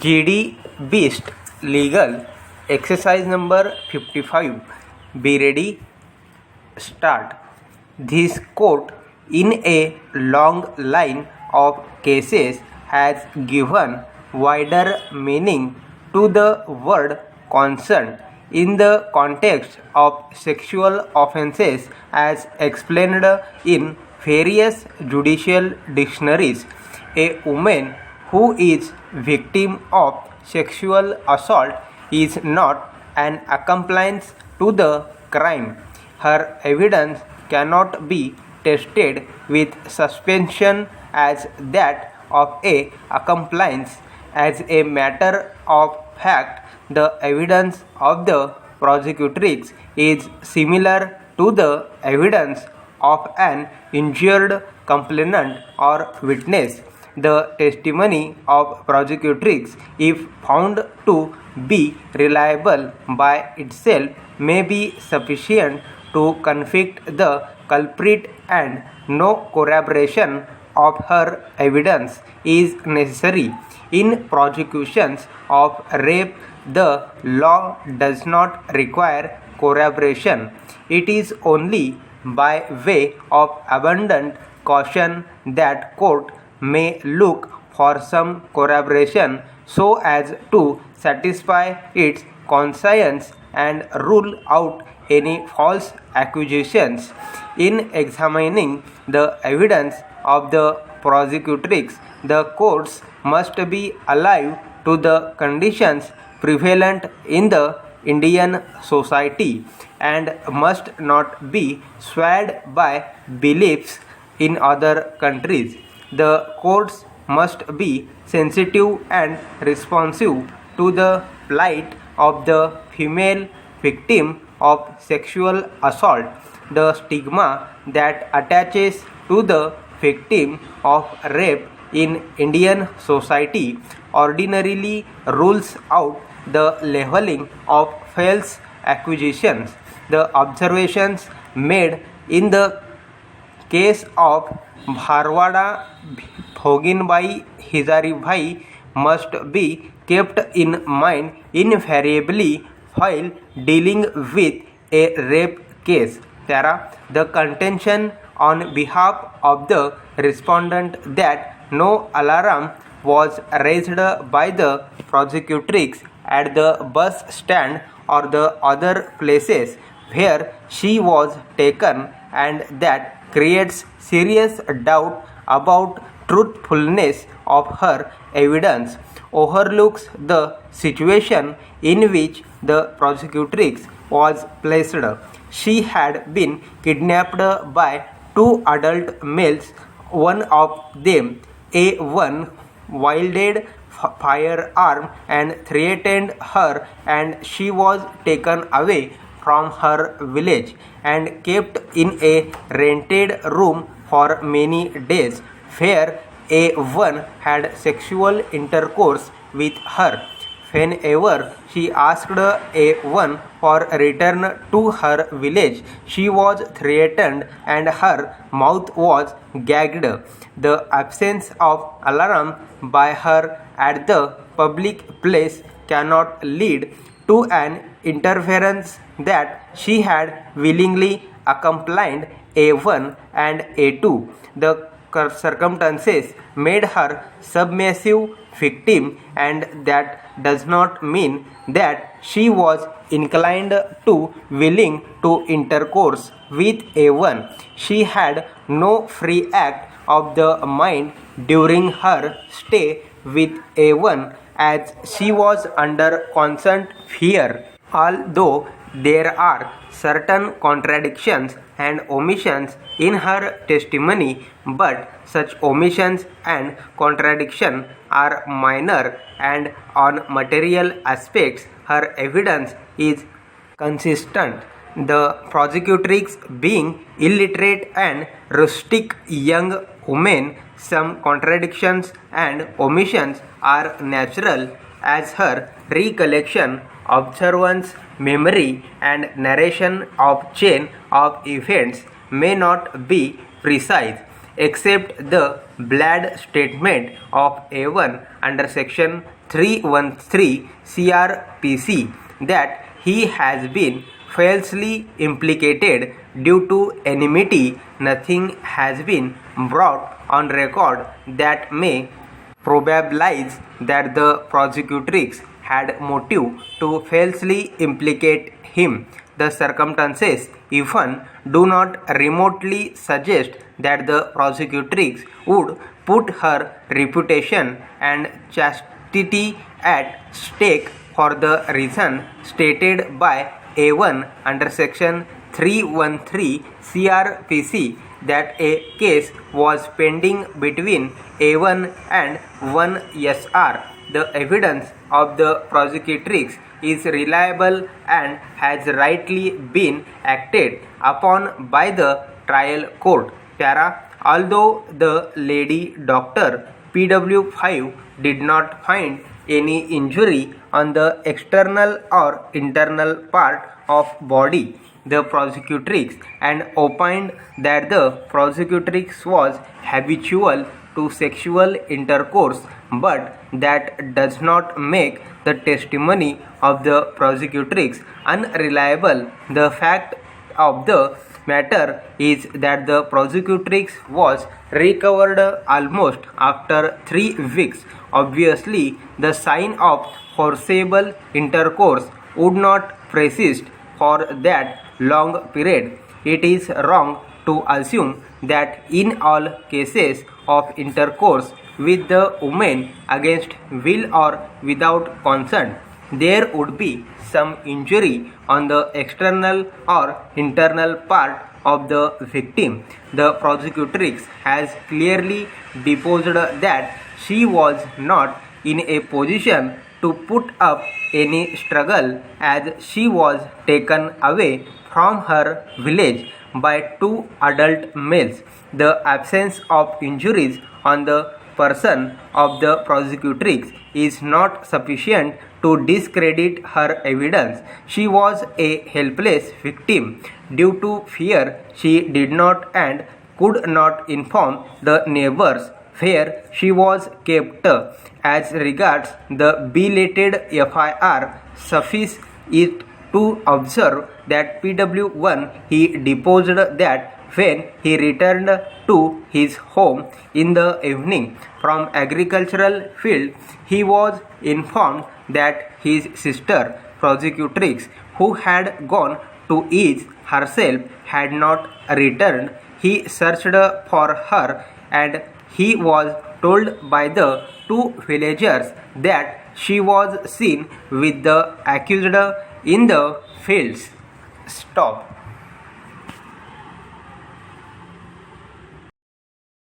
GD Beast Legal Exercise number 55. Be ready. Start. This court, in a long line of cases, has given wider meaning to the word concerned in the context of sexual offences as explained in various judicial dictionaries. A woman who is victim of sexual assault is not an accomplice to the crime. Her evidence cannot be tested with suspension as that of a accomplice. As a matter of fact, the evidence of the prosecutrix is similar to the evidence of an injured complainant or witness. The testimony of prosecutrix, if found to be reliable by itself, may be sufficient to convict the culprit, and no corroboration of her evidence is necessary. In prosecutions of rape, the law does not require corroboration. It is only by way of abundant caution that court may look for some corroboration so as to satisfy its conscience and rule out any false accusations. In examining the evidence of the prosecutrix, the courts must be alive to the conditions prevalent in the Indian society and must not be swayed by beliefs in other countries. The courts must be sensitive and responsive to the plight of the female victim of sexual assault. The stigma that attaches to the victim of rape in Indian society ordinarily rules out the leveling of false accusations. The observations made in the case of Bharwada Bhoginbai Hizaribhai must be kept in mind invariably while dealing with a rape case. The contention on behalf of the respondent that no alarm was raised by the prosecutrix at the bus stand or the other places where she was taken, and that creates serious doubt about truthfulness of her evidence, overlooks the situation in which the prosecutrix was placed. She had been kidnapped by two adult males. One of them, A1, wielded firearm and threatened her, and she was taken away from her village and kept in a rented room for many days, where A1 had sexual intercourse with her. Whenever she asked A1 for return to her village, she was threatened and her mouth was gagged. The absence of alarm by her at the public place cannot lead to an inference that she had willingly accompanied A1 and A2. The circumstances made her submissive victim, and that does not mean that she was inclined to willing to intercourse with A1. She had no free act of the mind during her stay with A1, as she was under constant fear. Although there are certain contradictions and omissions in her testimony, but such omissions and contradictions are minor, and on material aspects her evidence is consistent. The prosecutrix being illiterate and rustic young woman, some contradictions and omissions are natural, as her recollection, observance, memory, and narration of chain of events may not be precise, except the bland statement of A1 under section 313 CRPC that he has been falsely implicated due to enmity. Nothing has been brought on record that may probabilize that the prosecutrix had motive to falsely implicate him. The circumstances even do not remotely suggest that the prosecutrix would put her reputation and chastity at stake for the reason stated by A1 under section 313 CRPC that a case was pending between A1 and 1SR. The evidence of the prosecutrix is reliable and has rightly been acted upon by the trial court. Para. Although the lady doctor PW5 did not find any injury on the external or internal part of body, the prosecutrix and opined that the prosecutrix was habitual to sexual intercourse, but that does not make the testimony of the prosecutrix unreliable. The fact of the matter is that the prosecutrix was recovered almost after 3 weeks. Obviously, the sign of forcible intercourse would not persist for that long period. It is wrong to assume that in all cases of intercourse with the woman against will or without consent, there would be some injury on the external or internal part of the victim. The prosecutrix has clearly deposed that she was not in a position to put up any struggle as she was taken away from her village by 2 adult males. The absence of injuries on the person of the prosecutrix is not sufficient to discredit her evidence. She was a helpless victim. Due to fear, she did not and could not inform the neighbors where she was kept. As regards the belated FIR, suffice it to observe that PW1 he deposed that when he returned to his home in the evening from agricultural field, he was informed that his sister prosecutrix, who had gone to ease herself, had not returned. He searched for her and he was told by the 2 villagers that she was seen with the accused in the fields. Stop.